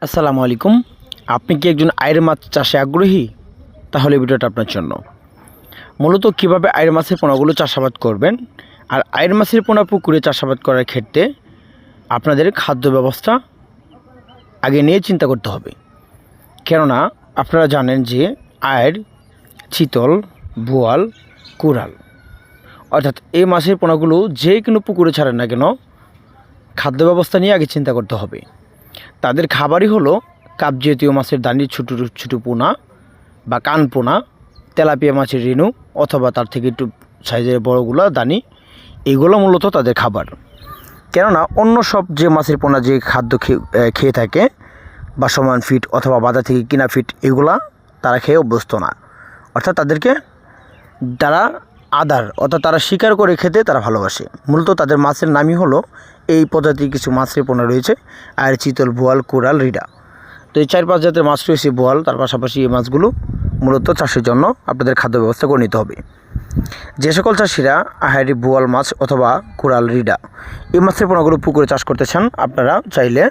আসসালামু আলাইকুম। আপনি কি একজন আইড় মাছ চাষে আগ্রহী? তাহলে ভিডিওটা আপনার জন্য। মূলত কিভাবে আইড় মাছের পোনাগুলো চাষাবাদ করবেন, আর আইড় মাছের পোনা পুকুরে চাষাবাদ করার ক্ষেত্রে আপনাদের খাদ্য ব্যবস্থা আগে নিয়ে চিন্তা করতে হবে। কেননা আপনারা জানেন যে আইড়, চিতল, বোয়াল, কোরাল অর্থাৎ এই মাছের পোনাগুলো যে কোনো পুকুরে ছাড়েন না কেন, খাদ্য ব্যবস্থা নিয়ে আগে চিন্তা করতে হবে। তাদের খাবারই হলো কাপ জাতীয় মাছের দানি, ছোটো ছোটো পোনা বা কান পোনা, তেলাপিয়া মাছের রেণু অথবা তার থেকে একটু সাইজের বড়গুলো দানি, এগুলো মূলত তাদের খাবার। কেননা অন্য সব যে মাছের পোনা যে খাদ্য খেয়ে থাকে বা সমান ফিট অথবা বাজার থেকে কিনা ফিট, এগুলা তারা খেয়ে অভ্যস্ত না। অর্থাৎ তাদেরকে তারা অর্থাৎ তারা শিকার করে খেতে তারা ভালোবাসে। মূলত তাদের মাছের নামই হলো এই প্রজাতির কিছু মাছের পোনা রয়েছে, আর চিতল, বোয়াল, কোরাল, রিডা। তো এই 4-5 জাতের মাছ রয়েছে বোয়াল। তার পাশাপাশি এই মাছগুলো মূলত চাষের জন্য আপনাদের খাদ্য ব্যবস্থা করে নিতে হবে। যে সকল চাষিরা আহারি বোয়াল মাছ অথবা কোরাল, রিডা এই মাছের পোনাগুলো পুকুরে চাষ করতে চান, আপনারা চাইলে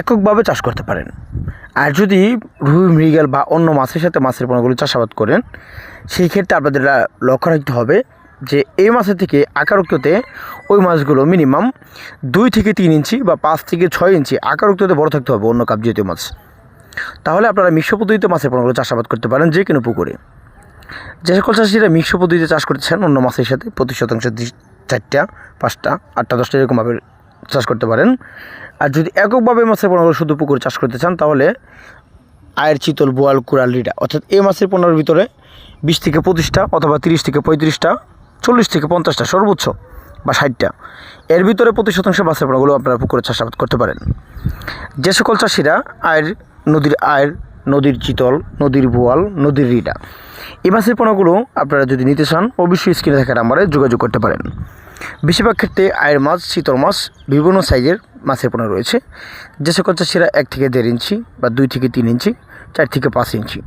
এককভাবে চাষ করতে পারেন। আর যদি রুই, মৃগেল বা অন্য মাছের সাথে মাছের পোনাগুলো চাষাবাদ করেন, সেই ক্ষেত্রে আপনাদের লক্ষ্য রাখতে হবে যে এই মাছের থেকে আকারুক্ততে ওই মাছগুলো মিনিমাম 2 থেকে 3 ইঞ্চি বা 5 থেকে 6 ইঞ্চি আকারুক্ততে বড় থাকতে হবে অন্য কাপ জাতীয় মাছ। তাহলে আপনারা মিশ্র পদ্ধতিতে মাছের পোনাগুলো চাষাবাদ করতে পারেন যে কোনো পুকুরে। যে সকল চাষিরা মিশ্র পদ্ধতিতে চাষ করতেছেন অন্য মাছের সাথে, প্রতি শতাংশে 4টা, 5টা, 8টা, 10টা এরকমভাবে চাষ করতে পারেন। আর যদি এককভাবে মাছের পোনাগুলো শুধু পুকুরে চাষ করতে চান, তাহলে আয়ের, চিতল, বোয়াল, কোরাল, রিডা অর্থাৎ এই মাছের পোনার ভিতরে 20 থেকে 25টা অথবা 30 থেকে 35টা, 40 থেকে 50টা সর্বোচ্চ বা 60টা, এর ভিতরে প্রতি শতাংশ মাছের পোনাগুলো আপনারা পুকুরে চাষাবাদ করতে পারেন। যে সকল চাষিরা নদীর চিতল, নদীর বোয়াল, নদীর রিডা এই মাছের পোনাগুলো আপনারা যদি নিতে চান, অবশ্যই স্ক্রিনে থাকা নাম্বারে যোগাযোগ করতে পারেন। বেশিরভাগ ক্ষেত্রে আয়ের মাছ, চিতল মাছ বিভিন্ন সাইজের মাছের পোনা রয়েছে। যে সকল চাষিরা 1 থেকে 1.5 ইঞ্চি বা 2 থেকে 3 ইঞ্চি, 4 থেকে 5 ইঞ্চি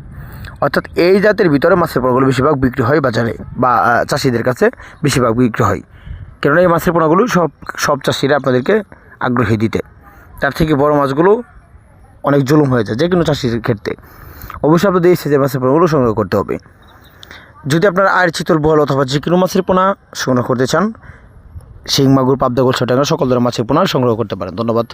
অর্থাৎ এই জাতের ভিতরে মাছের পোনাগুলো বেশিরভাগ বিক্রি হয় বাজারে বা চাষিদের কাছে বেশিরভাগ বিক্রি হয়। কেননা এই মাছের পোনাগুলো সব চাষিরা আপনাদেরকে আগ্রহী দিতে। তার থেকে বড় মাছগুলো অনেক জুলুম হয়ে যায় যে কোনো চাষির ক্ষেত্রে। অবশ্যই আপনাদের এই সাইজের মাছের পোনাগুলো সংগ্রহ করতে হবে। যদি আপনারা আয়ের, চিতল, বোয়াল অথবা যে কোনো মাছের পোনা সংগ্রহ করতে চান, শিং, মাগুর, পাবদা, গোলসা, ট্যাংরা সকল ধরনের মাছের পোনা সংগ্রহ করতে পারেন। ধন্যবাদ।